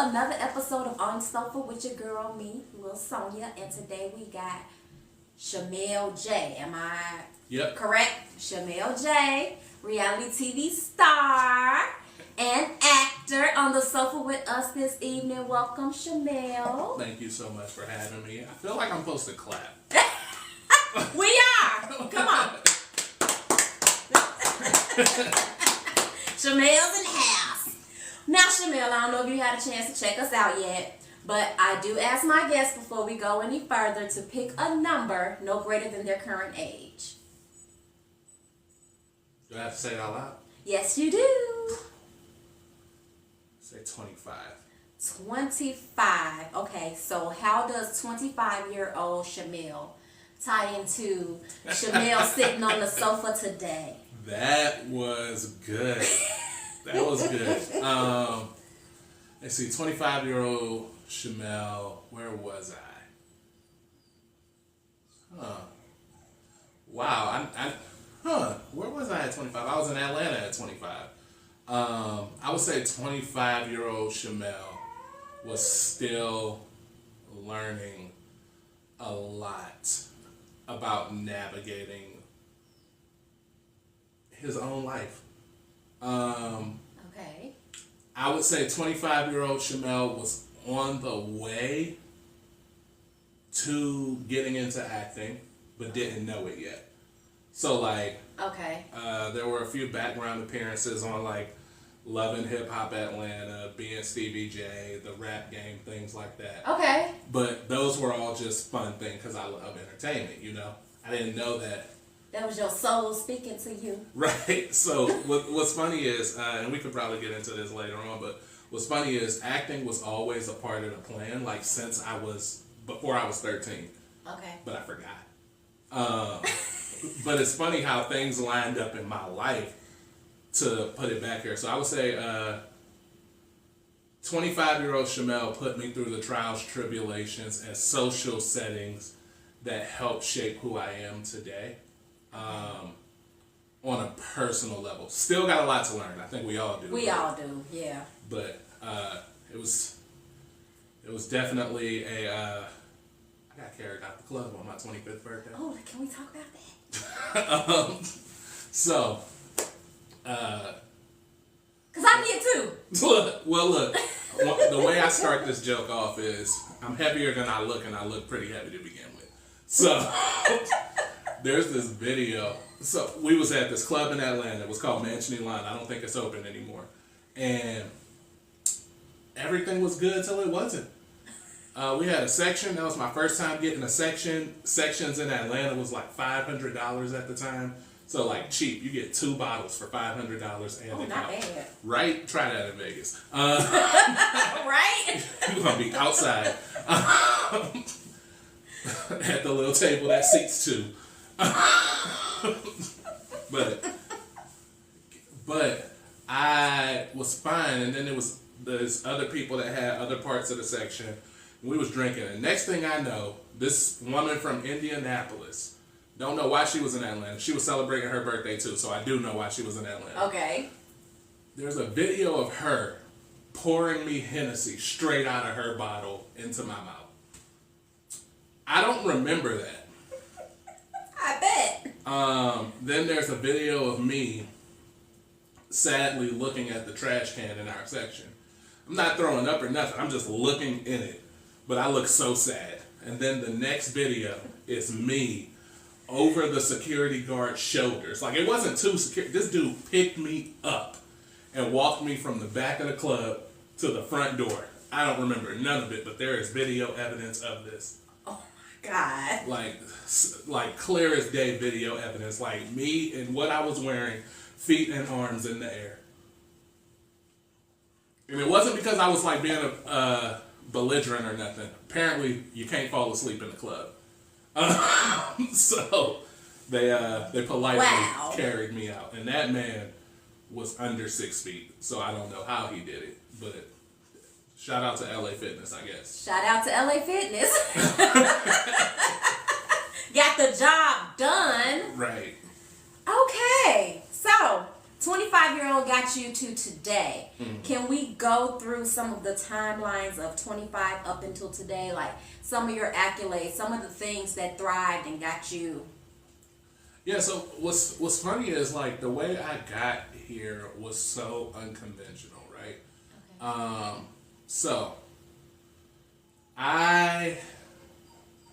another episode of On Sofa with your girl, me, Lil Sonia, and today we got Shamel Jae. Am I correct? Shamel Jae, reality TV star and actor on the sofa with us this evening. Welcome, Shamel. Thank you so much for having me. I feel like I'm supposed to clap. We are. Come on. Shamel's in the house. Now, Shamel, I don't know if you had a chance to check us out yet, but I do ask my guests before we go any further to pick a number no greater than their current age. Do I have to say it out loud? Yes, you do. Say 25. 25. Okay, so how does 25-year-old Shamel tie into Shamel sitting on the sofa today? That was good. That was good. Let's see, 25-year-old Shamel, where was I? Wow, where was I at 25? I was in Atlanta at 25. I would say 25-year-old Shamel was still learning a lot about navigating his own life. Okay. I would say 25-year-old Shamel was on the way to getting into acting, but didn't know it yet. So okay. There were a few background appearances on Love and Hip Hop Atlanta, being Stevie J, the Rap Game, things like that. Okay. But those were all just fun things because I love entertainment, you know? I didn't know that. That was your soul speaking to you. Right. So what's funny is, and we could probably get into this later on, but what's funny is acting was always a part of the plan, before I was 13. Okay. But I forgot. But it's funny how things lined up in my life to put it back here. So I would say 25-year-old Shamel put me through the trials, tribulations, and social settings that helped shape who I am today. On a personal level. Still got a lot to learn. I think we all do. We all do, yeah. But it was definitely I got carried out the club on my 25th birthday. Oh, can we talk about that? So, because I did too. Look, the way I start this joke off is I'm heavier than I look, and I look pretty heavy to begin with. So, there's this video. So, we was at this club in Atlanta. It was called Mansion Line. I don't think it's open anymore. And everything was good till it wasn't. We had a section. That was my first time getting a section. Sections in Atlanta was $500 at the time. So cheap. You get 2 bottles for $500 and not bad. Right? Try that in Vegas. Right? You're going to be outside. At the little table that seats 2. But I was fine. And then there's other people that had other parts of the section. We was drinking, and next thing I know, this woman from Indianapolis, don't know why she was in Atlanta. She was celebrating her birthday too, so I do know why she was in Atlanta. Okay. There's a video of her pouring me Hennessy straight out of her bottle into my mouth. I don't remember that. I bet. Then there's a video of me sadly looking at the trash can in our section. I'm not throwing up or nothing. I'm just looking in it. But I look so sad. And then the next video is me over the security guard's shoulders. It wasn't too secure. This dude picked me up and walked me from the back of the club to the front door. I don't remember none of it, but there is video evidence of this. Oh my God. Like clear as day video evidence. Me and what I was wearing, feet and arms in the air. And it wasn't because I was being a belligerent or nothing. Apparently, you can't fall asleep in the club. So they politely carried me out, and that man was under 6 feet. So I don't know how he did it, but shout out to LA Fitness, I guess. Shout out to LA Fitness. Got the job done. Right. Okay, so 25-year-old got got you to today. Can we go through some of the timelines of 25 up until today? Like some of your accolades, some of the things that thrived and got you. Yeah, so what's funny is like the way I got here was so unconventional, right? Okay. So I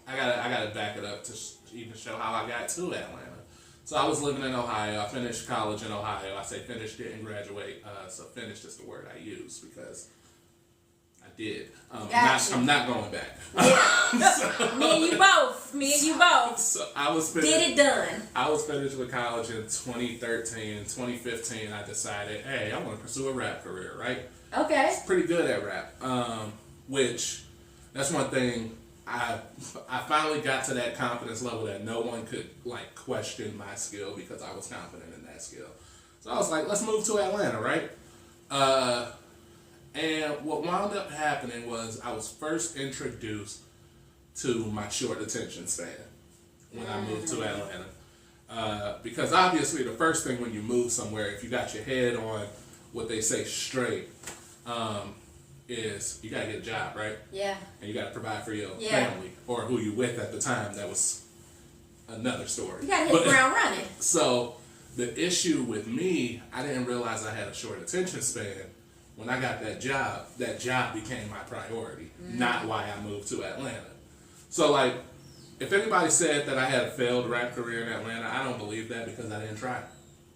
gotta back it up to even show how I got to Atlanta. So I was living in Ohio. I finished college in Ohio. I say finished, didn't graduate. So finished is the word I use because I did. I'm not going back. Yeah. Me and you both. So I was finished. Did it done. I was finished with college in 2013. In 2015, I decided, hey, I want to pursue a rap career, right? Okay. I was pretty good at rap, which that's one thing. I finally got to that confidence level that no one could like question my skill because I was confident in that skill. So I was like, let's move to Atlanta, right? And what wound up happening was I was first introduced to my short attention span when I moved to Atlanta. Because obviously the first thing when you move somewhere, if you got your head on what they say straight, is you gotta get a job, right? Yeah. And you gotta provide for your family or who you with at the time. That was another story. You gotta hit the ground running. So the issue with me, I didn't realize I had a short attention span. When I got that job became my priority, not why I moved to Atlanta. So like, if anybody said that I had a failed rap career in Atlanta, I don't believe that because I didn't try.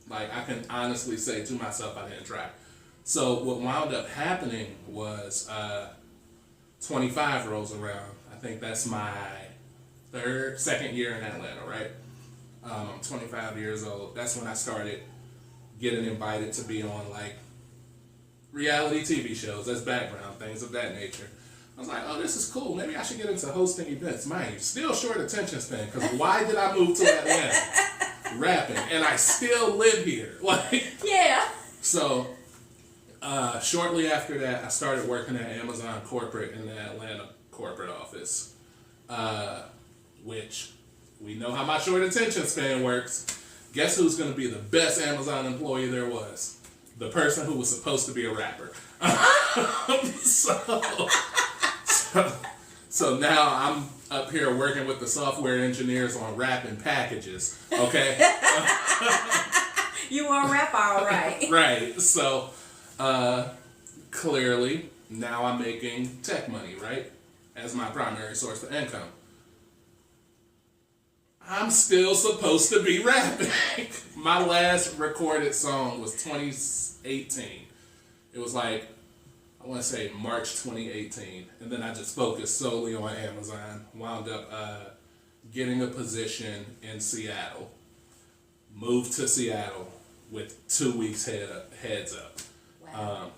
Like, I can honestly say to myself I didn't try. So what wound up happening was 25 rolls around. I think that's my second year in Atlanta, right? I'm 25 years old. That's when I started getting invited to be on like reality TV shows as background, things of that nature. I was like, oh, this is cool. Maybe I should get into hosting events. Mind you, still short attention span, because why did I move to Atlanta? Rapping. And I still live here. Like, yeah. So shortly after that, I started working at Amazon corporate in the Atlanta corporate office, which we know how my short attention span works. Guess who's going to be the best Amazon employee there was? The person who was supposed to be a rapper. So now I'm up here working with the software engineers on rapping packages. Okay. You want to rap all right. Right. So clearly now I'm making tech money, right? As my primary source of income. I'm still supposed to be rapping. My last recorded song was 2018. It was like, I want to say March 2018. And then I just focused solely on Amazon. Wound up getting a position in Seattle. Moved to Seattle with 2 weeks heads up. Wow.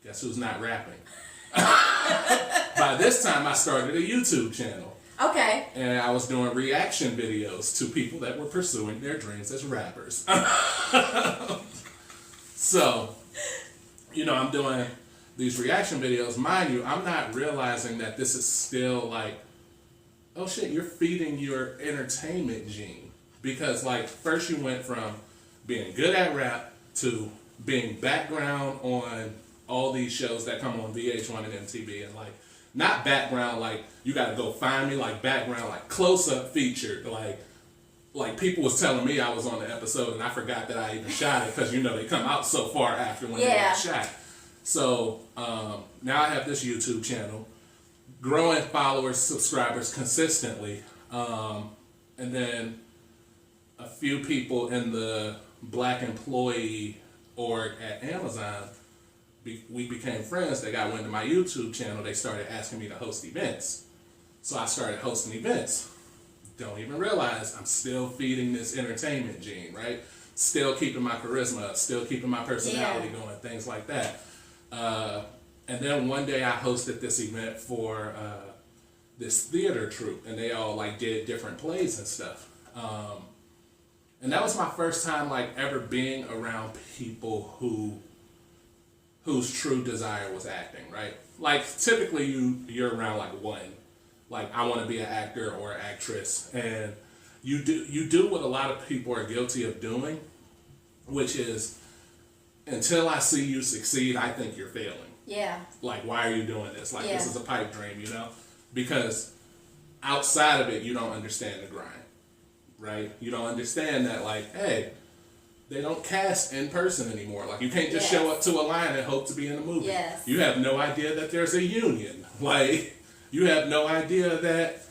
Guess who's not rapping? By this time, I started a YouTube channel. Okay. And I was doing reaction videos to people that were pursuing their dreams as rappers. So, I'm doing these reaction videos. Mind you, I'm not realizing that this is still like, oh shit, you're feeding your entertainment gene. Because like, first you went from being good at rap to being background on all these shows that come on VH1 and MTV, and like, not background like you gotta go find me, like background like close-up featured, like people was telling me I was on the episode and I forgot that I even shot it because they come out so far after when they got shot. So now I have this YouTube channel, growing followers, subscribers consistently, and then a few people in the black employee org at Amazon. We became friends. They got wind of my YouTube channel. They started asking me to host events. So I started hosting events. Don't even realize I'm still feeding this entertainment gene, right? Still keeping my charisma up, still keeping my personality going, things like that. And then one day I hosted this event for this theater troupe, and they all like did different plays and stuff. And that was my first time like ever being around people whose true desire was acting, right? Like typically you're around like one, like I want to be an actor or an actress, and you do what a lot of people are guilty of doing, which is until I see you succeed, I think you're failing. Yeah. Like, why are you doing this? Like, this is a pipe dream, you know? Because outside of it, you don't understand the grind, right? You don't understand that, like, hey, they don't cast in person anymore. Like, you can't just show up to a line and hope to be in a movie. Yes. You have no idea that there's a union. Like, you have no idea that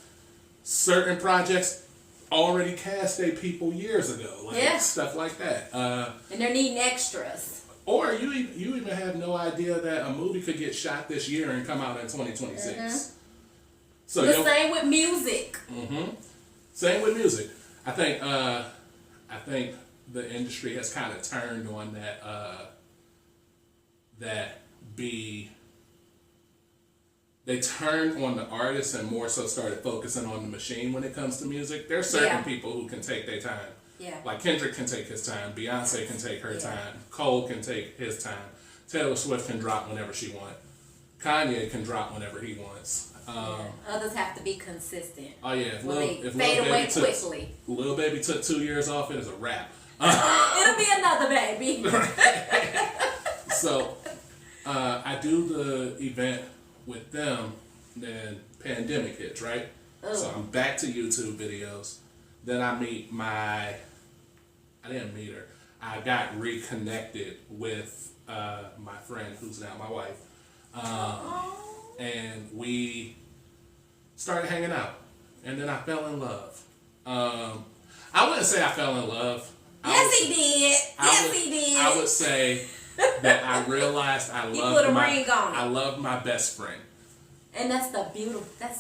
certain projects already cast their people years ago. Like, stuff like that. And they're needing extras. Or you even have no idea that a movie could get shot this year and come out in 2026. Mm-hmm. So the same with music. Mm-hmm. Same with music. I think the industry has kind of turned on they turned on the artists and more so started focusing on the machine when it comes to music. There are certain people who can take their time. Yeah. Like Kendrick can take his time, Beyonce can take her time, Cole can take his time, Taylor Swift can drop whenever she wants, Kanye can drop whenever he wants. Others have to be consistent. Oh yeah, if fade away quickly. Lil Baby took 2 years off, it is a wrap. It'll be another baby. So I do the event with them, then pandemic hits, right? Ugh. So I'm back to YouTube videos. Then I meet I didn't meet her. I got reconnected with my friend who's now my wife. And we started hanging out. And then I fell in love. I wouldn't say I fell in love. Yes, he did. I would say that I realized I loved my best friend. And that's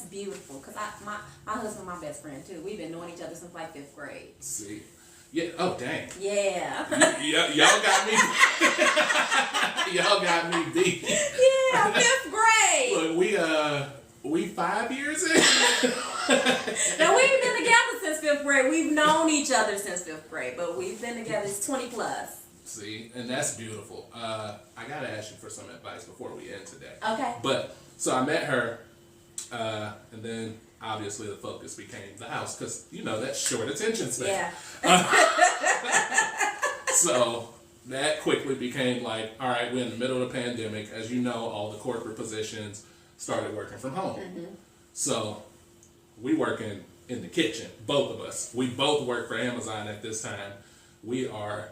beautiful. Because my husband, my best friend too. We've been knowing each other since like 5th grade. See. Yeah. Oh, dang. Yeah. Y'all got me. Y'all got me beat. Yeah, 5th grade. Look, we 5 years in. Now we've been together since 5th grade. We've known each other since 5th grade, but we've been together 20 plus. See, and that's beautiful. I gotta ask you for some advice before we end today. Okay. But so I met her, and then obviously the focus became the house because that's short attention span. Yeah. So that quickly became like, all right, we're in the middle of the pandemic. As you know, all the corporate positions started working from home. Mm-hmm. So we working in the kitchen, both of us. We both work for Amazon at this time. We are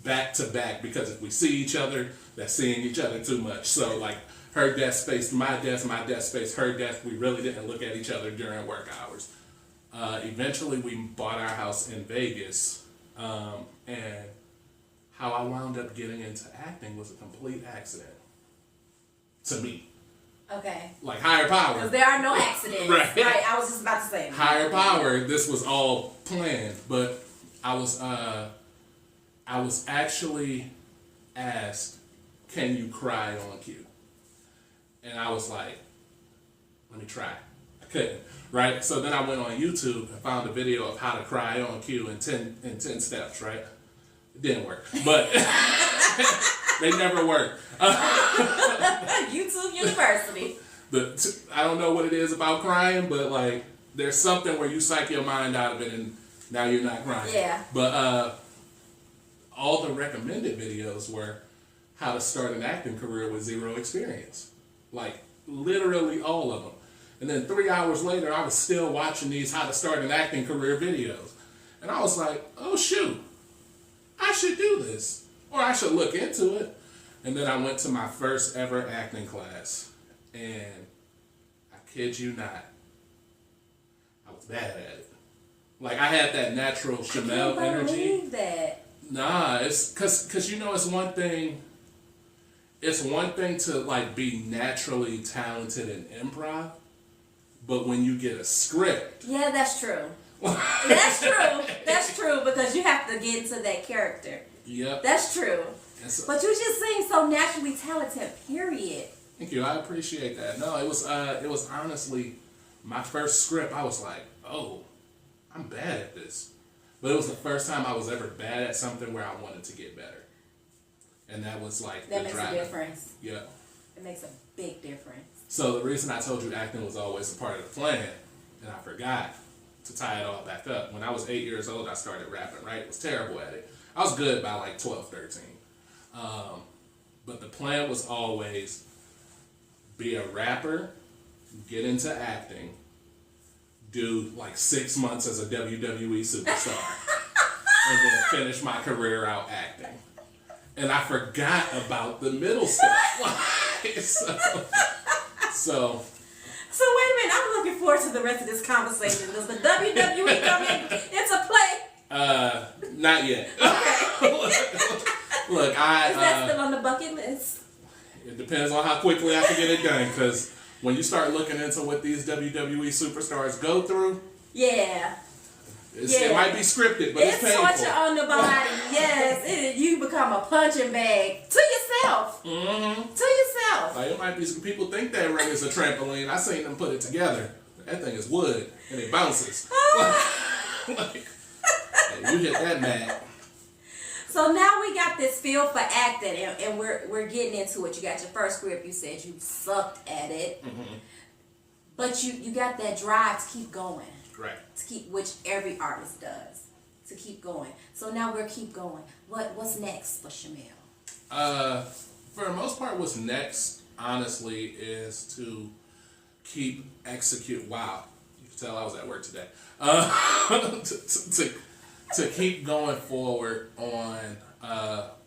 back to back because if we see each other, that's seeing each other too much. So like her desk space, my desk space, her desk, we really didn't look at each other during work hours. Eventually we bought our house in Vegas, and how I wound up getting into acting was a complete accident to me. Okay. Like higher power. Because there are no accidents. Right. I was just about to say. Higher power. This was all planned, but I was actually asked, "Can you cry on cue?" And I was like, "Let me try." I couldn't. Right. So then I went on YouTube and found a video of how to cry on cue in 10 steps. Right. It didn't work, but they never work. YouTube University. I don't know what it is about crying, but like there's something where you psych your mind out of it and now you're not crying. Yeah. But all the recommended videos were how to start an acting career with zero experience. Like literally all of them. And then 3 hours later, I was still watching these how to start an acting career videos. And I was like, oh shoot, I should do this. Or I should look into it. And then I went to my first ever acting class. And I kid you not, I was bad at it. Like I had that natural Shamel energy. I can't believe that. Nah, it's cause it's one thing. It's one thing to like be naturally talented in improv, but when you get a script. Yeah, that's true. That's true. That's true because you have to get into that character. Yep. That's true. But you just seem so naturally talented. Period. Thank you. I appreciate that. No, it was honestly my first script. I was like, oh, I'm bad at this. But it was the first time I was ever bad at something where I wanted to get better. And that was like that makes a difference. Yeah. It makes a big difference. So the reason I told you acting was always a part of the plan, and I forgot to tie it all back up. When I was 8 years old, I started rapping, right? I was terrible at it. I was good by like 12, 13. But the plan was always be a rapper, get into acting, do like 6 months as a WWE superstar, and then finish my career out acting. And I forgot about the middle stuff. So wait a minute, I'm looking forward to the rest of this conversation. Does the WWE come into play? Not yet. Okay. Look, Is that still on the bucket list? It depends on how quickly I can get it done, because when you start looking into what these WWE superstars go through, it might be scripted, but it's painful. Torture on the body. Yes, you become a punching bag to yourself. Mm-hmm. To yourself. Like, it might be some people think that ring is a trampoline. I seen them put it together. That thing is wood and it bounces. Like, you hit that mat. So now we got this feel for acting, and we're getting into it. You got your first script. You said you sucked at it, but you got that drive to keep going. Right. To keep, which every artist does, to keep going. So now we're keep going. What's next for Shamel? For the most part, what's next, honestly, is to keep execute. Wow, you can tell I was at work today. To keep going forward on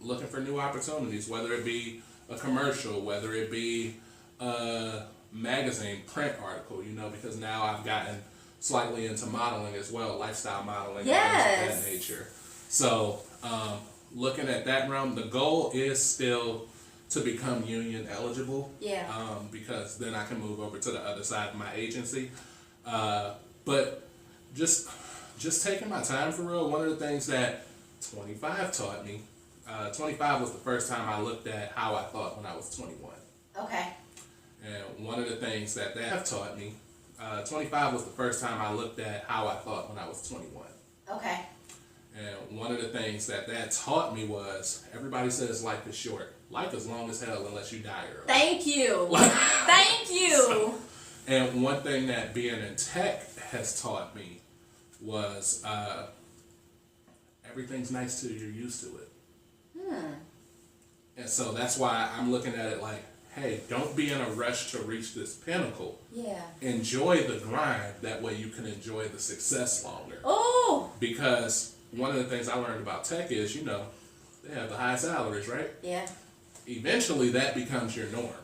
looking for new opportunities, whether it be a commercial, whether it be a magazine, print article, because now I've gotten slightly into modeling as well, lifestyle modeling, and things of that nature. So looking at that realm, the goal is still to become union eligible. Yeah. Because then I can move over to the other side of my agency. But just taking my time for real. One of the things that 25 taught me, 25 was the first time I looked at how I thought when I was 21. Okay. And one of the things that have taught me, 25 was the first time I looked at how I thought when I was 21. Okay. And one of the things that taught me was, everybody says life is short. Life is long as hell unless you die early. Thank you. Thank you. And one thing that being in tech has taught me was everything's nice till you're used to it. And so that's why I'm looking at it like, hey, don't be in a rush to reach this pinnacle. Yeah. Enjoy the grind. That way you can enjoy the success longer. Oh. Because one of the things I learned about tech is, they have the high salaries, right? Yeah. Eventually that becomes your norm.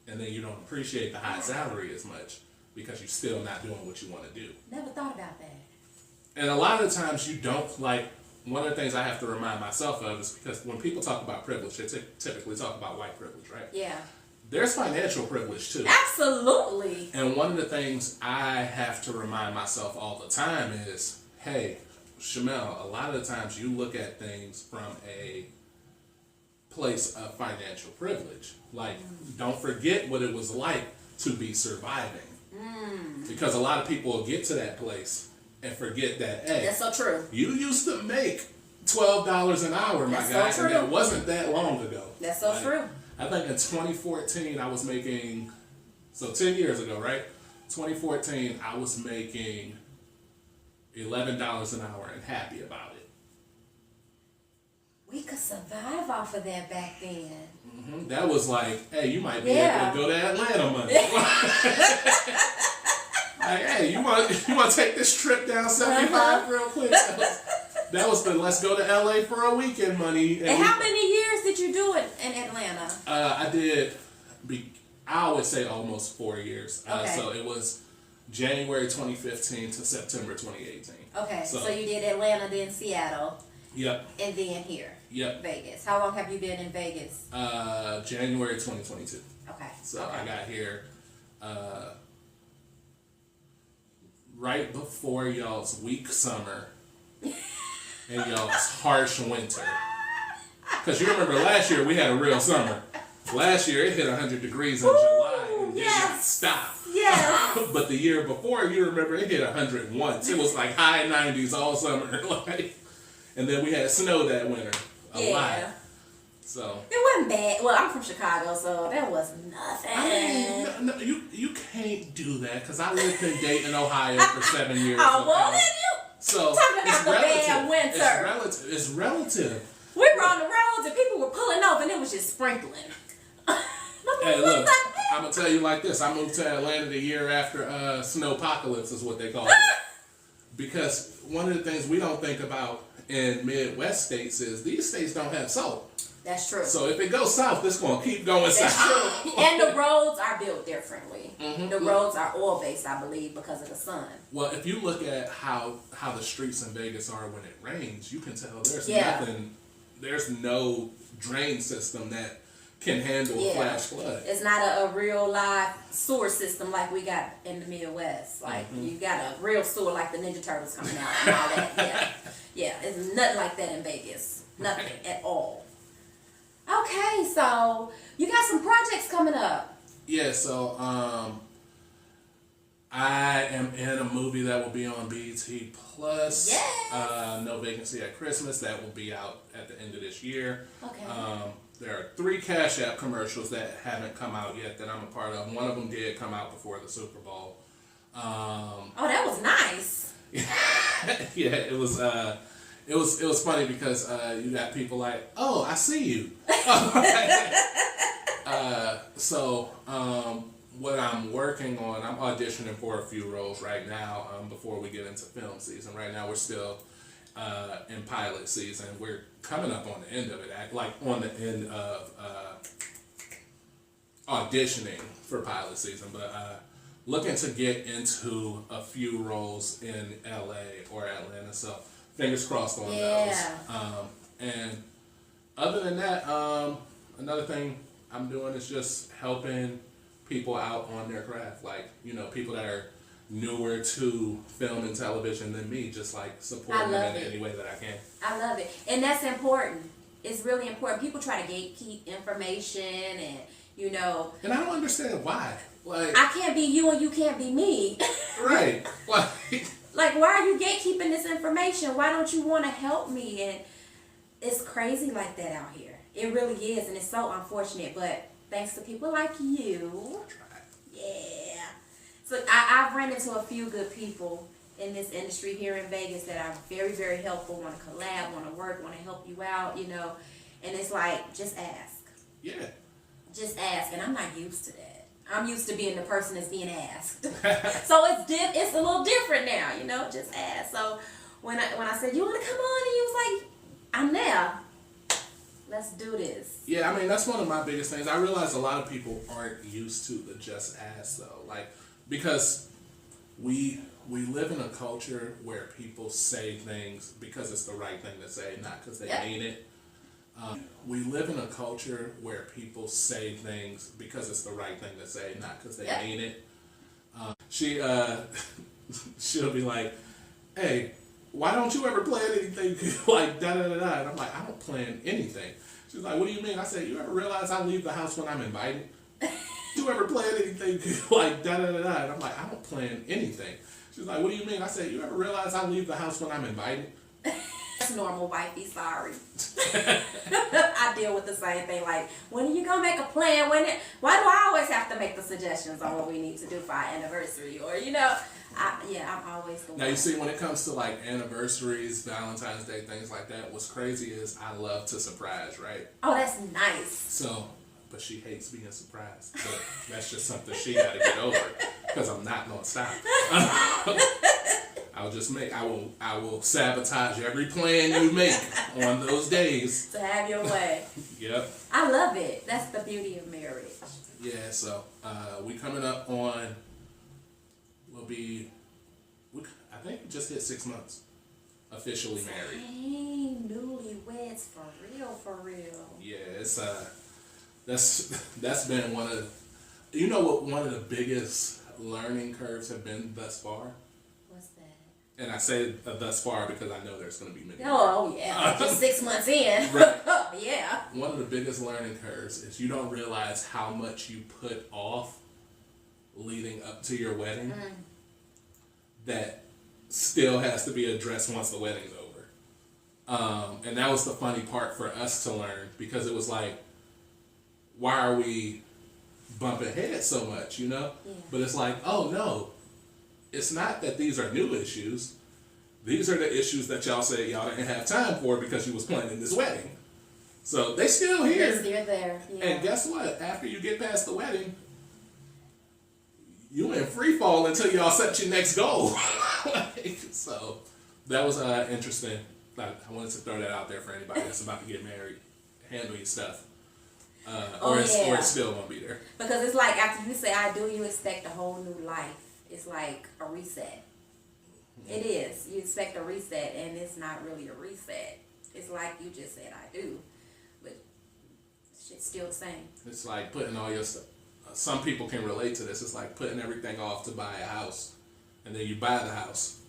And then you don't appreciate the high salary as much because you're still not doing what you want to do. Never thought about that. And a lot of the times you don't, like, one of the things I have to remind myself of is because when people talk about privilege, they typically talk about white privilege, right? Yeah. There's financial privilege too. Absolutely. And one of the things I have to remind myself all the time is, hey, Shamel, a lot of the times you look at things from a place of financial privilege. Like, don't forget what it was like to be surviving. Because a lot of people will get to that place and forget that, hey, that's so true. You used to make $12 an hour, my guy, and that wasn't that long ago. That's so true. I think in 2014 I was making, so 10 years ago, right? 2014 I was making $11 an hour and happy about it. We could survive off of that back then. Mm-hmm. That was like, hey, you might be able to go to Atlanta Monday. Like, hey, you want to take this trip down 75 real quick? That was the let's go to LA for a weekend money. And how many years did you do it in Atlanta? I did, I would say almost 4 years. Okay. So it was January 2015 to September 2018. Okay, so you did Atlanta, then Seattle. Yep. And then here. Yep. Vegas. How long have you been in Vegas? January 2022. Okay. So I got here right before y'all's weak summer and y'all's harsh winter. Because you remember last year we had a real summer. Last year it hit 100 degrees in July and did not stop. Yes. But the year before, you remember, it hit 100 once. It was like high 90s all summer. And then we had snow that winter. A lot. So it wasn't bad. Well, I'm from Chicago, so that was nothing. I mean, no, you can't do that because I lived in Dayton, Ohio for 7 years. Oh, well, then you talking about the bad winter. It's relative. We were on the roads and people were pulling over and it was just sprinkling. Hey, look, I'm going to tell you like this. I moved to Atlanta the year after snowpocalypse is what they call it. Because one of the things we don't think about in Midwest states is these states don't have salt. That's true. So if it goes south, it's going to keep going south. That's true. And the roads are built differently. Mm-hmm. The roads are oil-based, I believe, because of the sun. Well, if you look at how the streets in Vegas are when it rains, you can tell there's no drain system that can handle a flash flood. It's not a real live sewer system like we got in the Midwest. Like you got a real sewer like the Ninja Turtles coming out and all that. Yeah, it's nothing like that in Vegas. Nothing at all. Okay, so you got some projects coming up. Yeah, so I am in a movie that will be on BET Plus. Yes. No Vacancy at Christmas. That will be out at the end of this year. Okay. There are 3 Cash App commercials that haven't come out yet that I'm a part of. One of them did come out before the Super Bowl. Oh, that was nice. Yeah, it was. It was funny because you got people like, oh, I see you. So what I'm working on, I'm auditioning for a few roles right now before we get into film season. Right now we're still in pilot season. We're coming up on the end of it, like on the end of auditioning for pilot season, but looking to get into a few roles in LA or Atlanta. So fingers crossed on those. And other than that, another thing I'm doing is just helping people out on their craft. Like, people that are newer to film and television than me, just like supporting them in any way that I can. I love it. And that's important. It's really important. People try to gatekeep information and, And I don't understand why. Like, I can't be you and you can't be me. Right. Like, why are you gatekeeping this information? Why don't you want to help me? And it's crazy like that out here. It really is, and it's so unfortunate. But thanks to people like you, yeah. So I've ran into a few good people in this industry here in Vegas that are very, very helpful. Want to collab, want to work, want to help you out, And it's like, just ask. Yeah. Just ask, and I'm not used to that. I'm used to being the person that's being asked. So it's a little different now, just ask. So when I said, you want to come on? And you was like, I'm there. Let's do this. Yeah, I mean, that's one of my biggest things. I realize a lot of people aren't used to the just ask, though. Like, because we live in a culture where people say things because it's the right thing to say, not because they mean it. We live in a culture where people say things because it's the right thing to say, not because they mean it. She'll be like, hey, why don't you ever plan anything like da-da-da-da? And I'm like, I don't plan anything. She's like, what do you mean? I said, you ever realize I leave the house when I'm invited? You ever plan anything like da-da-da-da? And I'm like, I don't plan anything. She's like, what do you mean? I said, you ever realize I leave the house when I'm invited? That's normal, wifey, sorry. I deal with the same thing. Like, when are you going to make a plan? Why do I always have to make the suggestions on what we need to do for our anniversary? Or, I'm always the one. Now, you see, when it comes to, like, anniversaries, Valentine's Day, things like that, what's crazy is I love to surprise, right? Oh, that's nice. So, but she hates being surprised. So that's just something she got to get over because I'm not going to stop. I will sabotage every plan you make on those days. To have your way. Yep. I love it. That's the beauty of marriage. Yeah, so we coming up on, I think we just hit 6 months officially married. Dang, newlyweds for real. Yeah, it's that's been one of the biggest learning curves have been thus far. What's that? And I say thus far because I know there's going to be many. Oh yeah, just 6 months in. Right. Yeah. One of the biggest learning curves is you don't realize how much you put off leading up to your wedding that still has to be addressed once the wedding's over. And that was the funny part for us to learn because it was like, why are we bumping heads so much, Yeah. But it's like, oh no, it's not that these are new issues. These are the issues that y'all said y'all didn't have time for because you was planning this wedding. So they still here. They're there. Yeah. And guess what? After you get past the wedding, you in free fall until y'all set your next goal. So that was interesting. I wanted to throw that out there for anybody that's about to get married. Handle your stuff. Or it's still gonna be there. Because it's like after you say I do, you expect a whole new life. It's like a reset. It is. You expect a reset, and it's not really a reset. It's like you just said I do, but shit's still the same. It's like putting all your stuff. Some people can relate to this. It's like putting everything off to buy a house, and then you buy the house,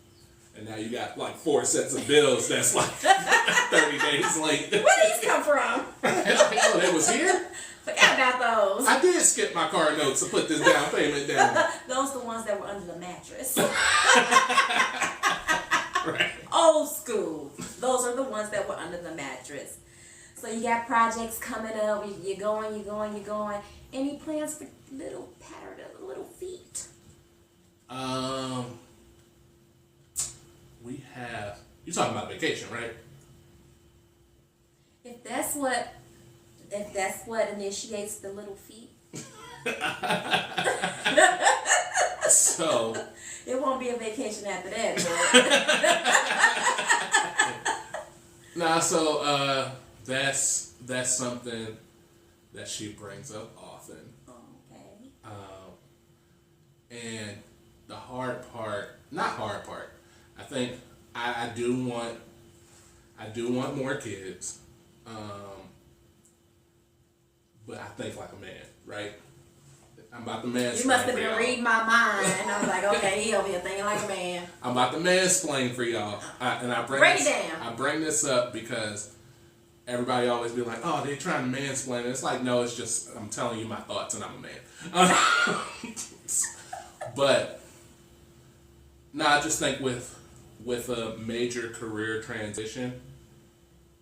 and now you got like 4 sets of bills that's like 30 days late. Where these come from? Oh, they was here? Forgot about those. I did skip my car notes to put this down payment down. Those are the ones that were under the mattress. Right. Old school. Those are the ones that were under the mattress. So you got projects coming up. You're going. Any plans for little feet? We have. You're talking about vacation, right? If that's what initiates the little feet. So. It won't be a vacation after that. Nah, so that's something that she brings up often. Okay. And the not hard part. I think I do want more kids. But I think like a man, right? I'm about the mansplain. You must have been reading my mind, and I was like, okay, he over here thinking like a man. I'm about to mansplain for y'all, I bring this up because everybody always be like, oh, they're trying to mansplain. And it's like, no, it's just I'm telling you my thoughts, and I'm a man. But no, I just think with a major career transition,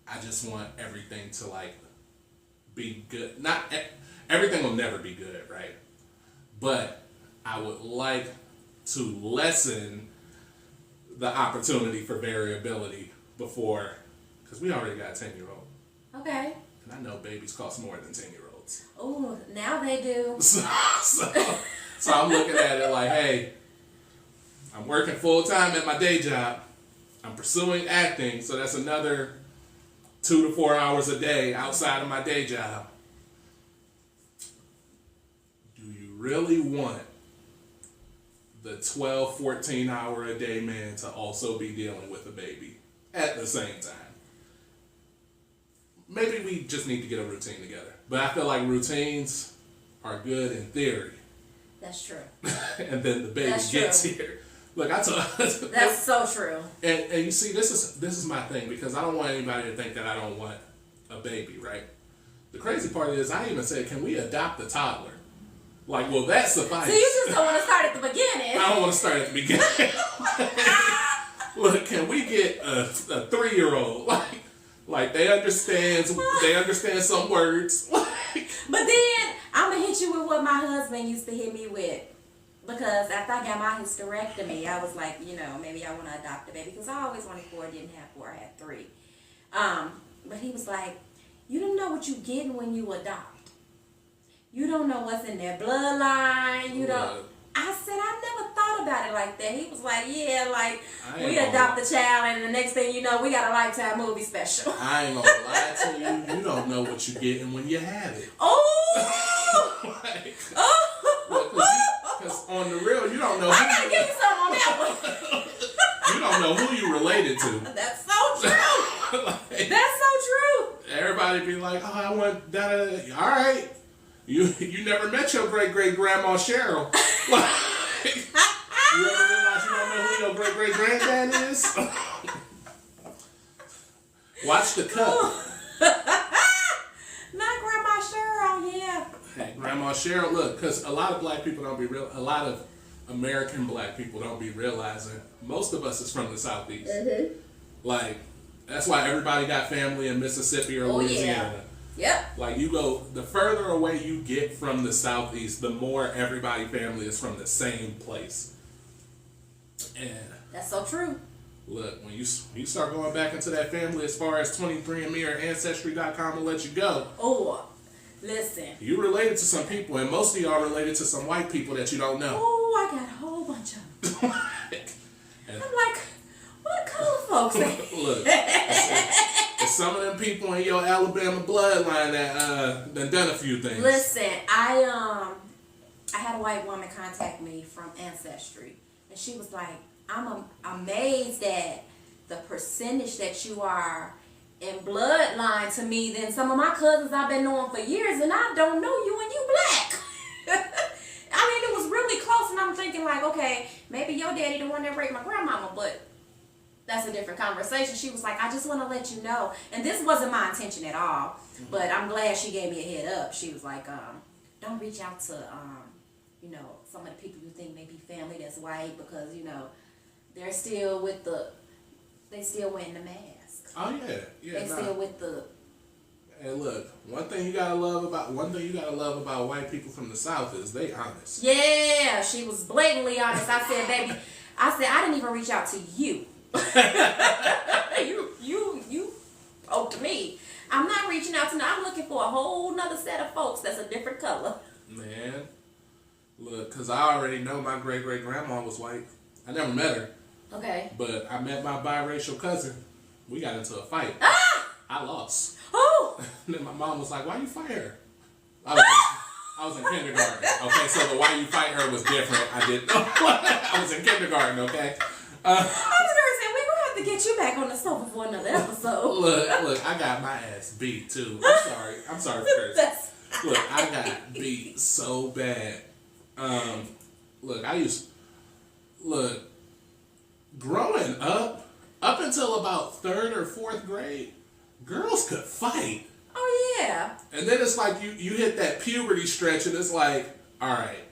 I just want everything to like be good. Not everything will never be good, right? But I would like to lessen the opportunity for variability before, because we already got a 10-year-old. Okay. And I know babies cost more than 10-year-olds. Oh, now they do. So I'm looking at it like, hey, I'm working full time at my day job. I'm pursuing acting, so that's another 2 to 4 hours a day outside of my day job. Do you really want the 12, 14 hour a day man to also be dealing with a baby at the same time? Maybe we just need to get a routine together. But I feel like routines are good in theory. That's true. And then the baby gets here. Look, that's so true. And you see, this is my thing, because I don't want anybody to think that I don't want a baby, right? The crazy part is, I even said, can we adopt a toddler? Like, will that suffice? So you just don't want to start at the beginning. I don't want to start at the beginning. Look, can we get a 3-year-old? Like they understand some words. But then I'm gonna hit you with what my husband used to hit me with. Because after I got my hysterectomy, I was like, maybe I want to adopt a baby. Because I always wanted 4, didn't have 4, I had 3. But he was like, you don't know what you're getting when you adopt. You don't know what's in their bloodline. You don't. I said, I never thought about it like that. He was like, yeah, like, we adopt the child, and the next thing you know, we got a Lifetime movie special. I ain't gonna lie to you. You don't know what you're getting when you have it. Oh! Because on the real, you don't know. I gotta give you something on that one. You don't know who you related to. That's so true. That's so true. Everybody be like, oh, I want that. All right. You never met your great-great-grandma Cheryl. You ever realize you don't know who your great-great-granddad is? Watch the cup. Not Grandma Cheryl, yeah. Hey, Grandma Cheryl, look, because a lot of black people don't be real. A lot of American black people don't be realizing most of us is from the Southeast. Mm-hmm. Like, that's why everybody got family in Mississippi or Louisiana. Yeah. Yep. Like, you go, the further away you get from the Southeast, the more everybody family is from the same place. And that's so true. Look, when you start going back into that family as far as 23andMe or Ancestry.com will let you go. Oh, listen. You related to some people, and most of y'all related to some white people that you don't know. Oh, I got a whole bunch of them. I'm like, what color folks? Look, there's some of them people in your Alabama bloodline that done a few things. Listen, I had a white woman contact me from Ancestry, and she was like, I'm amazed at the percentage that you are in bloodline to me than some of my cousins I've been knowing for years, and I don't know you and you black. I mean, it was really close, and I'm thinking like, okay, maybe your daddy the one that raped my grandmama, but that's a different conversation. She was like, I just want to let you know, and this wasn't my intention at all, but I'm glad she gave me a head up. She was like, don't reach out to, some of the people you think may be family that's white, because, they're still with they still wearing the mask. Oh yeah. They still with the. Hey, look, one thing you gotta love about white people from the South is they honest. Yeah, she was blatantly honest. I said, baby, I didn't even reach out to you. you spoke to me. I'm not reaching out to. I'm looking for a whole nother set of folks that's a different color. Man, look, cause I already know my great grandma was white. I never met her. Okay. But I met my biracial cousin. We got into a fight. Ah! I lost. Oh! And then my mom was like, why you fight her? I was in kindergarten. Okay, so the why you fight her was different. I was in kindergarten, okay? I was going to say, we're going to have to get you back on the sofa for another episode. Look, I got my ass beat too. I'm sorry for cursing. Look, I got beat so bad. Growing up until about 3rd or 4th grade, girls could fight. Oh, yeah. And then it's like you hit that puberty stretch, and it's like, all right.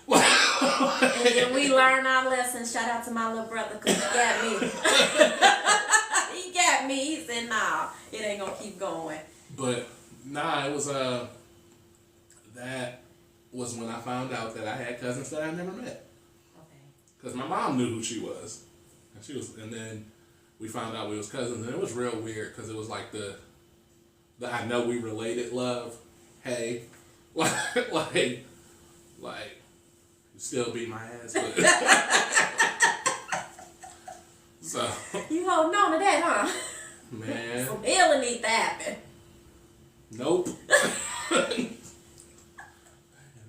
And then we learn our lessons. Shout out to my little brother, because he got me. He got me. He said, nah, it ain't going to keep going. But, nah, it was, that was when I found out that I had cousins that I never met. Okay. Because my mom knew who she was. And then we found out we was cousins, and it was real weird, because it was like the I know we related love. Hey, like you still beat my ass, but so you holding on to that, huh? Man, Some healing needs to happen. Nope.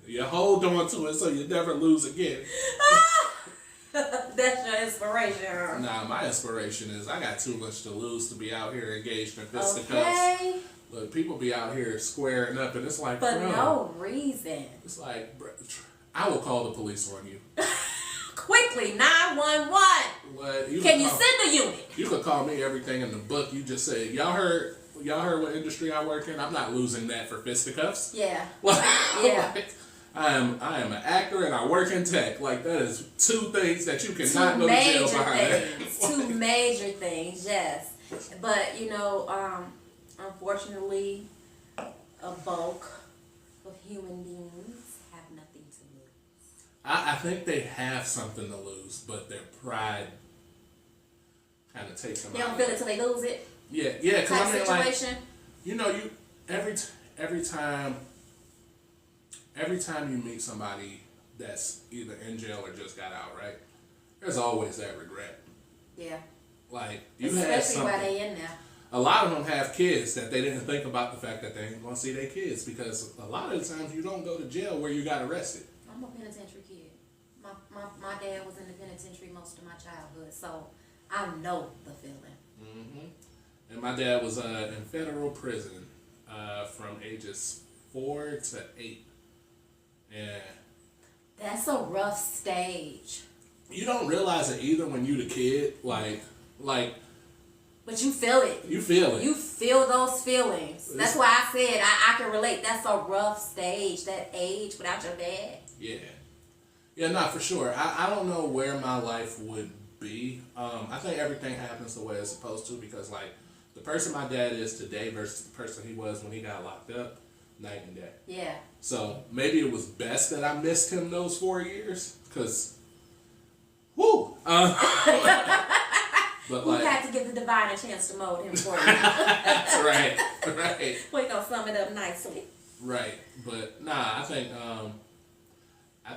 You hold on to it so you never lose again. That's your inspiration, huh? Nah, my inspiration is I got too much to lose to be out here engaged in fisticuffs. Okay. Look, people be out here squaring up, and it's like, for bro, no reason. It's like, bro, I will call the police on you. Quickly, 911. What? Can you send a unit? You could call me everything in the book. You just said, y'all heard what industry I work in? I'm not losing that for fisticuffs. Yeah. Yeah. I am an actor and I work in tech. Like, that is 2 things that you cannot go to jail behind. 2 major things, yes. But, unfortunately, a bulk of human beings have nothing to lose. I think they have something to lose, but their pride kind of takes them out. They don't feel it till they lose it? Yeah, because I mean, situation? Like, every time you meet somebody that's either in jail or just got out, right? There's always that regret. Yeah. Like, you especially had something. While they in there. A lot of them have kids that they didn't think about the fact that they ain't gonna see their kids, because a lot of the times you don't go to jail where you got arrested. I'm a penitentiary kid. My dad was in the penitentiary most of my childhood, so I know the feeling. Mm-hmm. And my dad was in federal prison from ages 4 to 8. And that's a rough stage. You don't realize it either when you the kid, like. But you feel it. You feel it. You feel those feelings. That's why I said I can relate. That's a rough stage, that age without your dad. Yeah. Yeah, not for sure. I don't know where my life would be. I think everything happens the way it's supposed to, because, like, the person my dad is today versus the person he was when he got locked up, night and day. Yeah. So maybe it was best that I missed him those 4 years, because, whoo. But But you had to give the divine a chance to mold him for you. That's right. We're gonna sum it up nicely. Right, but nah, I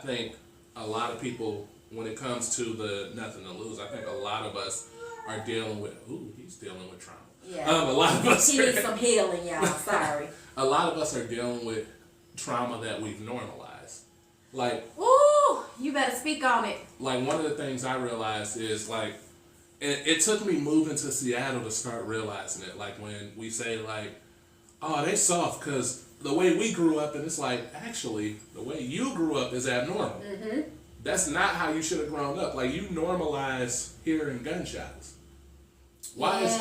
think a lot of people, when it comes to the nothing to lose, I think a lot of us are dealing with. Ooh, he's dealing with trauma. Yeah. A lot of us. He needs some healing, y'all. Sorry. A lot of us are dealing with trauma that we've normalized. Like, ooh, you better speak on it. Like, one of the things I realized is, like, and it took me moving to Seattle to start realizing it. Like, when we say, like, oh, they soft because the way we grew up, and it's like, actually, the way you grew up is abnormal. Mm-hmm. That's not how you should have grown up. Like, you normalize hearing gunshots. Why is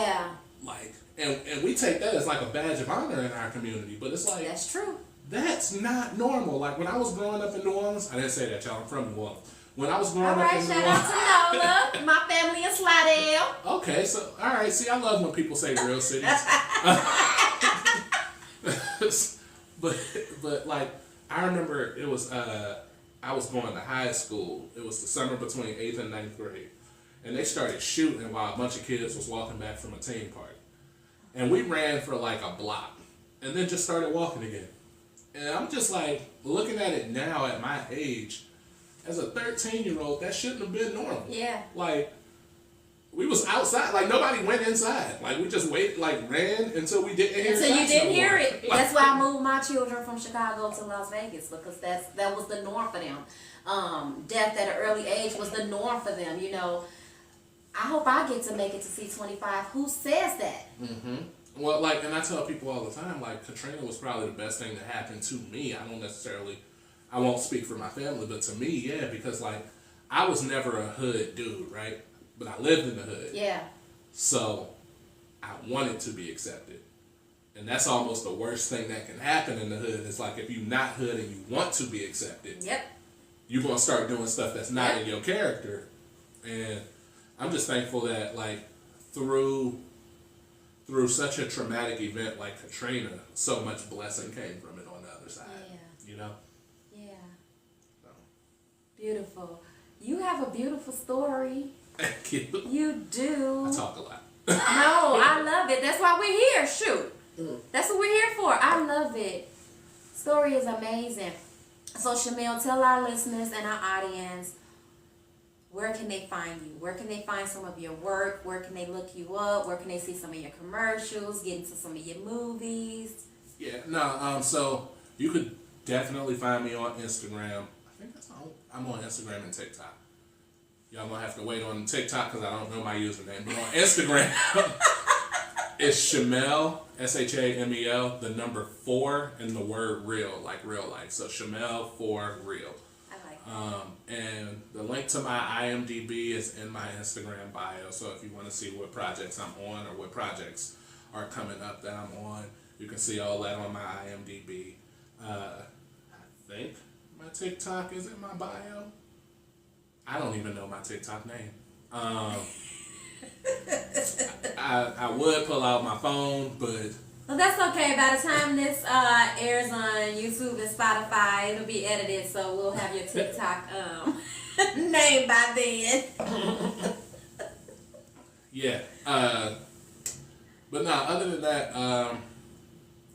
like, and we take that as like a badge of honor in our community, but it's like, that's true. That's not normal. Like, when I was growing up in New Orleans, I didn't say that, y'all. I'm from New Orleans. When I was growing up in New Orleans. All right, shout out to Nola. My family in Slidell. Okay, so, all right. See, I love when people say real cities. But like, I remember it was, I was going to high school. It was the summer between 8th and 9th grade. And they started shooting while a bunch of kids was walking back from a team party. And we ran for like a block. And then just started walking again. And I'm just like, looking at it now at my age, as a 13-year-old, that shouldn't have been normal. Yeah. Like, we was outside. Like, nobody went inside. Like, we just waited, like, ran until we didn't hear it. Until you didn't hear it. Like, that's why I moved my children from Chicago to Las Vegas, because that was the norm for them. Death at an early age was the norm for them, you know. I hope I get to make it to C25. Who says that? Mm-hmm. Well, like, and I tell people all the time, like, Katrina was probably the best thing that happened to me. I won't speak for my family, but to me, yeah, because, like, I was never a hood dude, right? But I lived in the hood. Yeah. So I wanted to be accepted. And that's almost the worst thing that can happen in the hood. It's like, if you're not hood and you want to be accepted, yep, you're going to start doing stuff that's not in your character. And I'm just thankful that, like, through such a traumatic event like Katrina, so much blessing came from it on the other side. Yeah. You know? Yeah. So. Beautiful. You have a beautiful story. Thank you. You do. I talk a lot. No, I love it. That's why we're here. Shoot. That's what we're here for. I love it. Story is amazing. So, Shamel, tell our listeners and our audience, where can they find you? Where can they find some of your work? Where can they look you up? Where can they see some of your commercials? Get into some of your movies? Yeah, no, so you could definitely find me on Instagram. I think that's all. I'm on Instagram and TikTok. Y'all gonna have to wait on TikTok because I don't know my username. But on Instagram, it's Shamel, Shamel, the number 4 and the word real, like real life. So Shamel 4 real. And the link to my IMDb is in my Instagram bio. So if you want to see what projects I'm on or what projects are coming up that I'm on, you can see all that on my IMDb. I think my TikTok is in my bio. I don't even know my TikTok name. I would pull out my phone, but... Well, that's okay. By the time this airs on YouTube and Spotify, it'll be edited, so we'll have your TikTok name by then. Yeah. But no, other than that,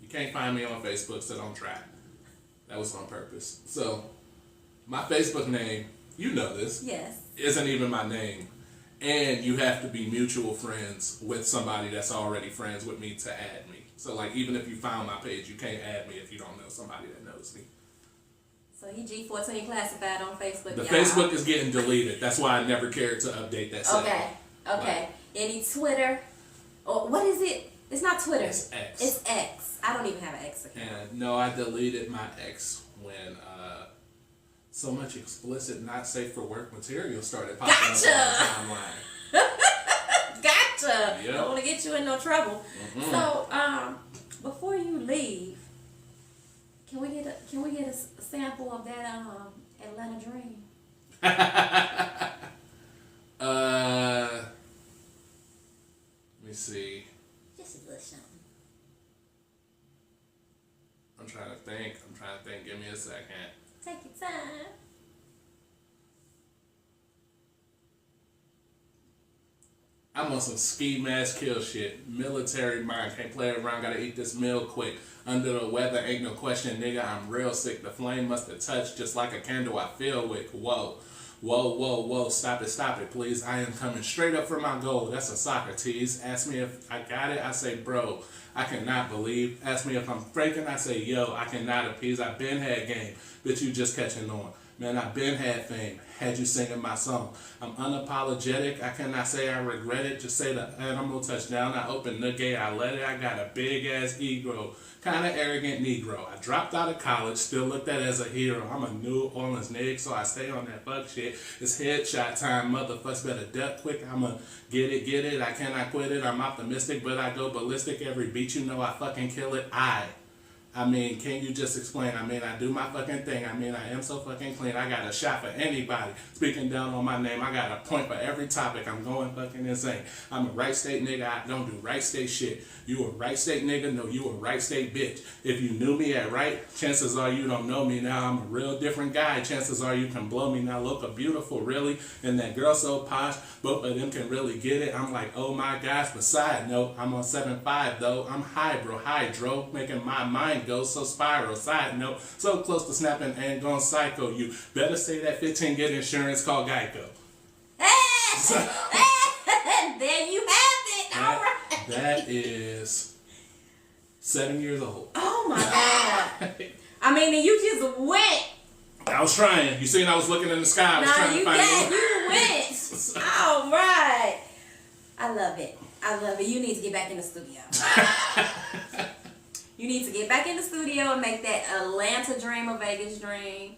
you can't find me on Facebook, so don't try. That was on purpose. So, my Facebook name, you know this, yes, isn't even my name. And you have to be mutual friends with somebody that's already friends with me to add me. So, like, even if you found my page, you can't add me if you don't know somebody that knows me. So, he G14 classified on Facebook, The y'all. Facebook is getting deleted. That's why I never cared to update that stuff. Okay. Like, any Twitter? Or what is it? It's not Twitter. It's X. It's X. I don't even have an X account. And no, I deleted my X when so much explicit, not safe for work material started popping up on my timeline. Gotcha. Yep. Don't want to get you in no trouble. Mm-hmm. So, before you leave, can we get a sample of that Atlanta Dream? Let me see. Just a little something. I'm trying to think. Give me a second. Take your time. I'm on some ski mask kill shit. Military mind, can't play around, gotta eat this meal quick. Under the weather, ain't no question, nigga, I'm real sick. The flame must have touched just like a candle I feel with. Whoa. Whoa, whoa, whoa, stop it, please. I am coming straight up for my goal. That's a Socrates. Ask me if I got it, I say, bro, I cannot believe. Ask me if I'm faking, I say, yo, I cannot appease. I been had game, bitch, you just catching on. Man, I been had fame, had you singing my song. I'm unapologetic, I cannot say I regret it. Just say the animal touchdown, I open the gate, I let it. I got a big ass ego, kinda arrogant Negro. I dropped out of college, still looked at as a hero. I'm a New Orleans nigga, so I stay on that fuck shit. It's headshot time, motherfuckers better duck quick. I'ma get it, I cannot quit it. I'm optimistic, but I go ballistic. Every beat you know I fucking kill it. I mean, can you just explain? I mean, I do my fucking thing. I mean, I am so fucking clean. I got a shot for anybody speaking down on my name. I got a point for every topic. I'm going fucking insane. I'm a right state nigga. I don't do right state shit. You a right state nigga? No, you a right state bitch. If you knew me at right, chances are you don't know me now. I'm a real different guy. Chances are you can blow me now. Look a beautiful, really. And that girl so posh, both of them can really get it. I'm like, oh my gosh. But side note, I'm on 7.5 though. I'm hydro, making my mind go so spiral. Side note, so close to snapping and going psycho. You better say that 15 get insurance, called Geico. There you have it. All right. That is 7 years old. Oh my God. I mean, and you just went. I was trying. You seen I was looking in the sky. I was trying to find you went. All right. I love it. You need to get back in the studio. You need to get back in the studio and make that Atlanta dream a Vegas dream.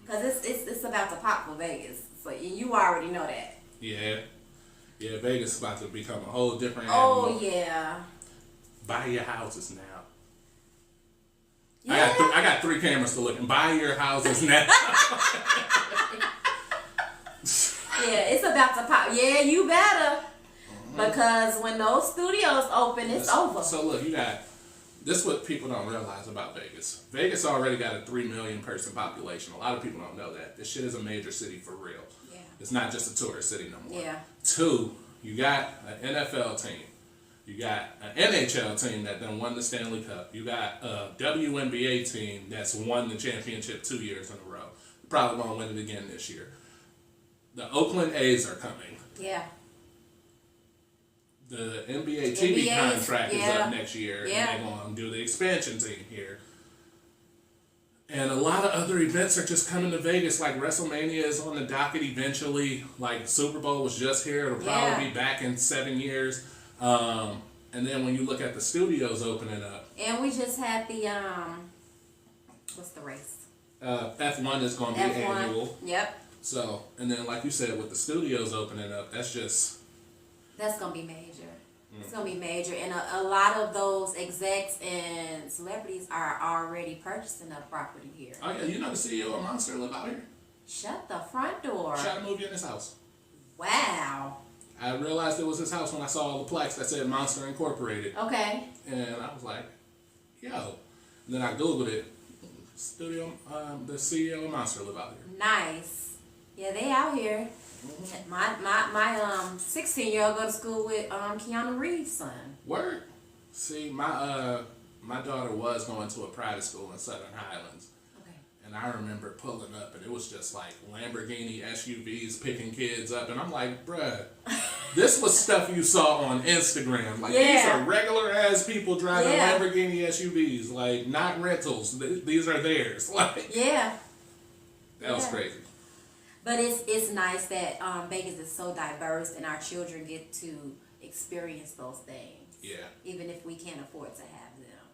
Because it's about to pop for Vegas. So you already know that. Yeah. Yeah, Vegas is about to become a whole different animal. Oh, yeah. Buy your houses now. Yeah. I got 3 cameras to look and buy your houses now. Yeah, it's about to pop. Yeah, you better. Because when those studios open, it's over. So look, you got... This is what people don't realize about Vegas. Vegas already got a 3 million person population. A lot of people don't know that. This shit is a major city for real. Yeah. It's not just a tourist city no more. Yeah. 2, you got an NFL team. You got an NHL team that done won the Stanley Cup. You got a WNBA team that's won the championship 2 years in a row. Probably won't win it again this year. The Oakland A's are coming. Yeah. The NBA TV contract is up next year, and they're going to do the expansion team here. And a lot of other events are just coming to Vegas, like WrestleMania is on the docket eventually. Like Super Bowl was just here. It'll probably be back in 7 years. And then when you look at the studios opening up. And we just had the, what's the race? F1 is going to be annual. Yep. So, and then like you said, with the studios opening up, that's going to be major. It's going to be major. And a lot of those execs and celebrities are already purchasing a property here. Oh, yeah. You know the CEO of Monster live out here? Shut the front door. Shot a movie in his house. Wow. I realized it was his house when I saw all the plaques that said Monster Incorporated. Okay. And I was like, yo. And then I Googled it. The CEO of Monster live out here. Nice. Yeah, they out here. My 16-year-old go to school with Keanu Reeves' son. Word. See, my daughter was going to a private school in Southern Highlands. Okay. And I remember pulling up, and it was just like Lamborghini SUVs picking kids up, and I'm like, bruh, this was stuff you saw on Instagram. Like, these are regular ass people driving Lamborghini SUVs, like not rentals. These are theirs. Like, that was crazy. But it's nice that Vegas is so diverse and our children get to experience those things. Yeah. Even if we can't afford to have them.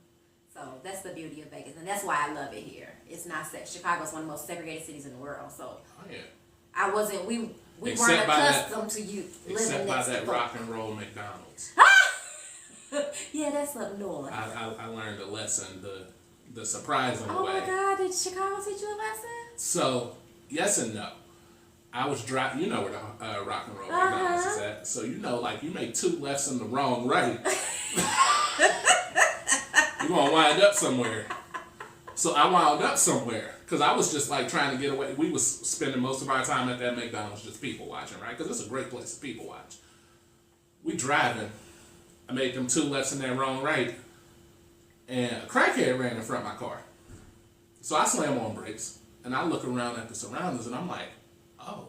So that's the beauty of Vegas, and that's why I love it here. It's not Chicago's one of the most segregated cities in the world. So I wasn't. We weren't accustomed to you living next to. Except by that rock and roll McDonald's. Yeah, that's up north. I learned a lesson the surprising way. Oh my God! Did Chicago teach you a lesson? So yes and no. I was driving, you know where the rock and roll McDonald's is at. So you know, like you make 2 lefts in the wrong right, you're gonna wind up somewhere. So I wound up somewhere because I was just like trying to get away. We was spending most of our time at that McDonald's just people watching, right? Because it's a great place to people watch. We driving. I made them 2 lefts and that wrong right. And a crackhead ran in front of my car. So I slam on brakes. And I look around at the surroundings and I'm like, oh.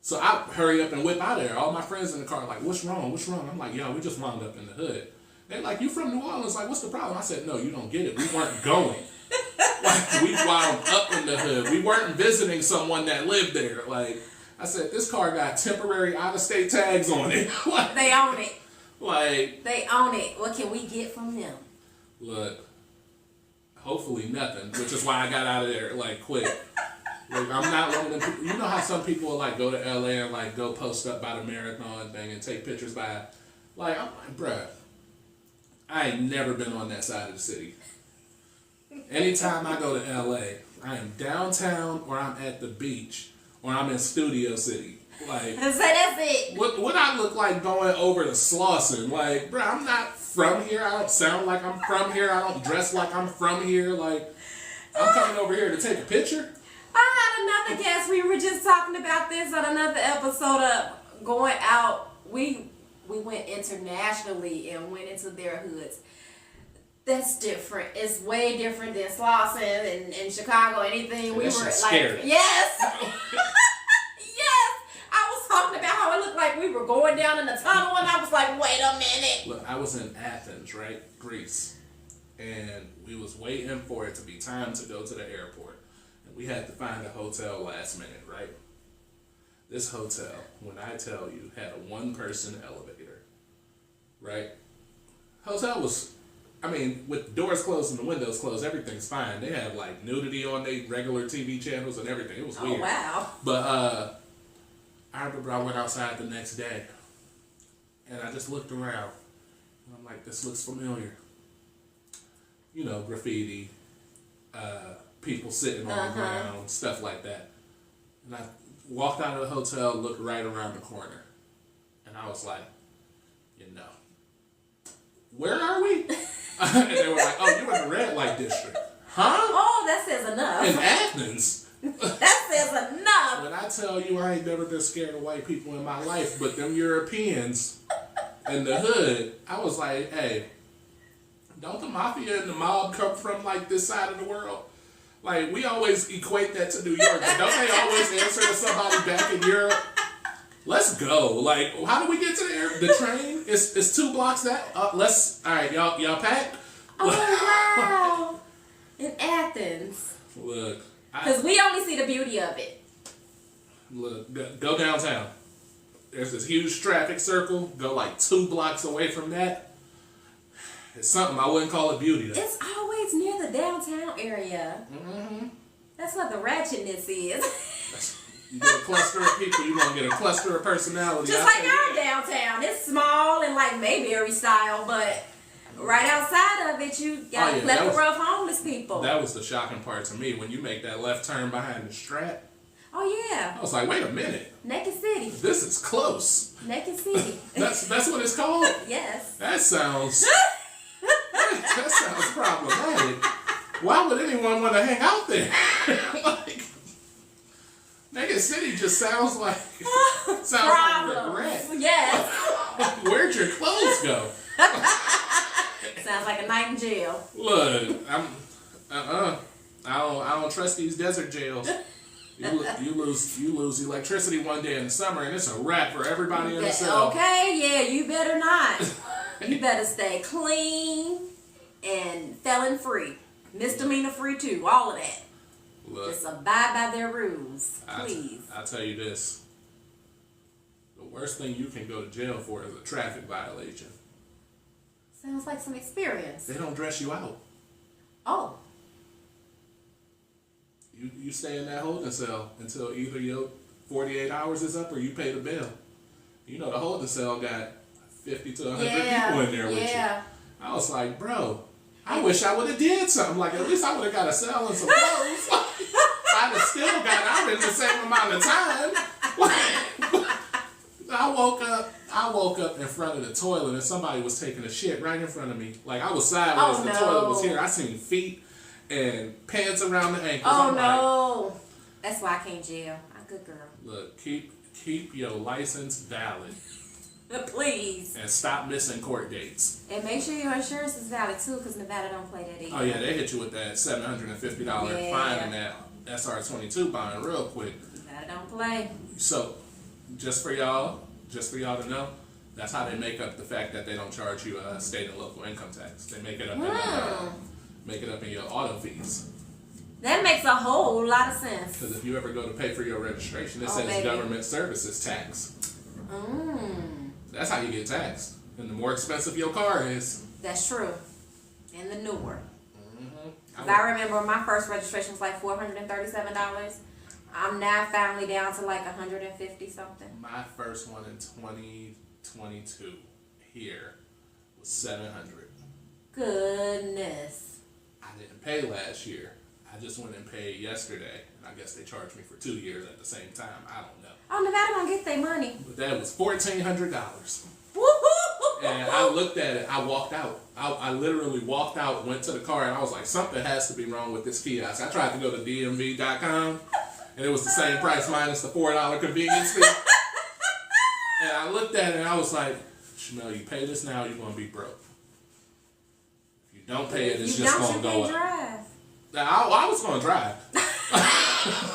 So I hurry up and whip out of there. All my friends in the car are like, what's wrong? What's wrong? I'm like, yo, we just wound up in the hood. They're like, you from New Orleans? Like, what's the problem? I said, no, you don't get it. We weren't going. Like, we wound up in the hood. We weren't visiting someone that lived there. Like, I said, this car got temporary out-of-state tags on it. Like, they own it. Like, they own it. What can we get from them? Look, hopefully nothing, which is why I got out of there, like, quick. Like, I'm not one of them people. You know how some people will, like, go to LA and, like, go post up by the marathon thing and take pictures by, like, I'm like, bruh, I ain't never been on that side of the city. Anytime I go to LA, I am downtown or I'm at the beach or I'm in Studio City. Like, so that's it. What I look like going over to Slauson? Like, bruh, I'm not from here. I don't sound like I'm from here. I don't dress like I'm from here. Like, I'm coming over here to take a picture. I had another guest. We were just talking about this on another episode of going out. We went internationally and went into their hoods. That's different. It's way different than Slauson and Chicago. Anything we were scary. Like, yes, yes. I was talking about how it looked like we were going down in the tunnel, and I was like, wait a minute. Look, I was in Athens, right, Greece, and we was waiting for it to be time to go to the airport, and we had to find a hotel last minute, right? This hotel, when I tell you, had a 1-person elevator, right? Hotel was, I mean, with the doors closed and the windows closed, everything's fine. They have, like, nudity on their regular TV channels and everything. It was weird. Oh, wow. But, I remember I went outside the next day, and I just looked around, and I'm like, this looks familiar. You know, graffiti, people sitting on the ground, stuff like that. And I walked out of the hotel, looked right around the corner, and I was like, you know, where are we? And they were like, oh, you're in the red light district. Huh? Oh, that says enough. In Athens. That says enough. When I tell you I ain't never been scared of white people in my life, but them Europeans in the hood, I was like, hey, don't the mafia and the mob come from, like, this side of the world? Like, we always equate that to New York, but don't they always answer to somebody back in Europe? Let's go. Like, how do we get to the train? It's 2 blocks that. All right, y'all packed? Oh, wow. In Athens. Look. Because we only see the beauty of it. Look, go downtown. There's this huge traffic circle. Go like 2 blocks away from that. It's something. I wouldn't call it beauty, though. It's always near the downtown area. Mm-hmm. That's what the ratchetness is. You get a cluster of people, you're going to get a cluster of personality. Just like our downtown. It's small and like Mayberry style, but right outside of it, you got a plethora of homeless people. That was the shocking part to me. When you make that left turn behind the Strat. Oh, yeah. I was like, wait a minute. Naked City. This is close. Naked City. That's what it's called? Yes. That sounds problematic. Why would anyone want to hang out there? Like, Naked City just sounds like regret. Yes. Where'd your clothes go? Sounds like a night in jail. Look, I don't trust these desert jails. You lose electricity one day in the summer, and it's a wrap for everybody in the cell. Okay, yeah, you better not. You better stay clean and felon free, misdemeanor free too. All of that. Look, just abide by their rules, please. I'll tell you this. The worst thing you can go to jail for is a traffic violation. Sounds like some experience. They don't dress you out. Oh. You stay in that holding cell until either your 48 hours is up or you pay the bill. You know, the holding cell got 50 to 100 people in there with you. I was like, bro, I wish I would have did something. Like, at least I would have got a cell and some clothes. I'd have still got out in the same amount of time. I woke up in front of the toilet and somebody was taking a shit right in front of me. Like, I was sideways, the toilet was here. I seen feet and pants around the ankles. Oh, no. That's why I can't jail. I'm a good girl. Look, keep your license valid. Please. And stop missing court dates. And make sure your insurance is valid too, because Nevada don't play that either. Oh yeah, they hit you with that $750 fine and that SR22 bond real quick. Nevada don't play. So, just for y'all to know, that's how they make up the fact that they don't charge you state and local income tax. They make it up in your auto fees. That makes a whole lot of sense. Because if you ever go to pay for your registration, it says government services tax. That's how you get taxed. And the more expensive your car is. That's true. And the newer. I remember my first registration was like $437. I'm now finally down to like 150 something. My first one in 2022 here was $700. Goodness. I didn't pay last year. I just went and paid yesterday, and I guess they charged me for 2 years at the same time. I don't know. Oh, Nevada gonna get their money. But that was $1,400. Woo-hoo! And I looked at it. I walked out. I literally walked out, went to the car, and I was like, something has to be wrong with this kiosk. I tried to go to DMV.com, and it was the same price minus the $4 convenience fee. And I looked at it, and I was like, Shamel, you pay this now, you're gonna be broke. If you don't pay it, it's just gonna go up. Drive. I was gonna drive.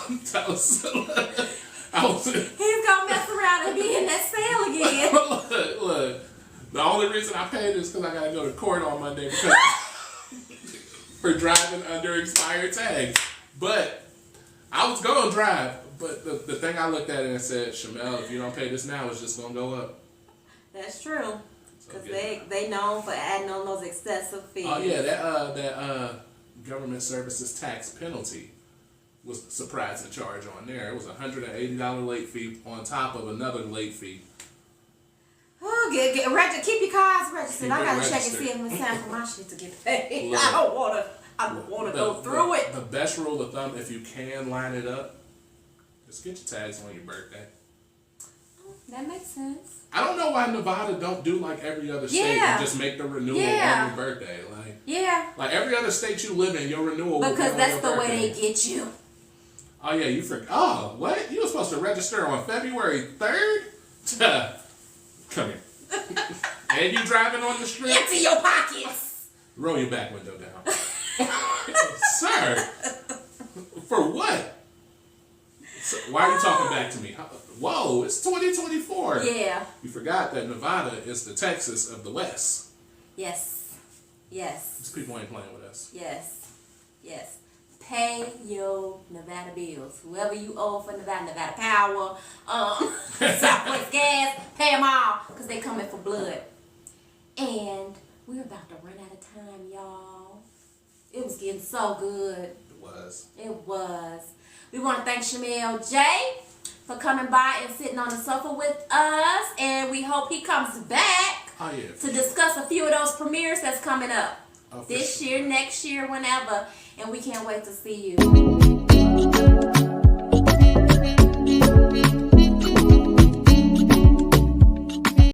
He's gonna mess around and be in that sale again. Look. The only reason I paid is because I gotta go to court on Monday because for driving under expired tags. But I was gonna drive. But the thing I looked at it and said, Shamel, if you don't pay this now, it's just gonna go up. That's true. Because they known for adding on those excessive fees. Oh yeah, that government services tax penalty was a surprising charge on there. It was a $180 late fee on top of another late fee. Oh, keep your cars registered. I gotta check and see if it's time for my shit to get paid. Look, I don't wanna go through it. The best rule of thumb, if you can line it up, just get your tags on your birthday. That makes sense. I don't know why Nevada don't do like every other state and just make the renewal on your birthday. Like every other state you live in, your renewal will be on that's your the birthday. way they get you. Oh yeah, you forgot. Oh, what? You were supposed to register on February 3rd? Come here. And you driving on the street? Empty your pockets. Roll your back window down. Sir, for what? So, why are you talking back to me? Whoa, it's 2024. Yeah. You forgot that Nevada is the Texas of the West. Yes. These people ain't playing with us. Yes. Pay your Nevada bills. Whoever you owe for Nevada Power, Southwest Gas, pay them all because they coming for blood. And we're about to run out of time, y'all. It was getting so good. It was. We want to thank Shamel Jae for coming by and sitting on the sofa with us. And we hope he comes back to discuss a few of those premieres that's coming up. This year, next year, whenever. And we can't wait to see you.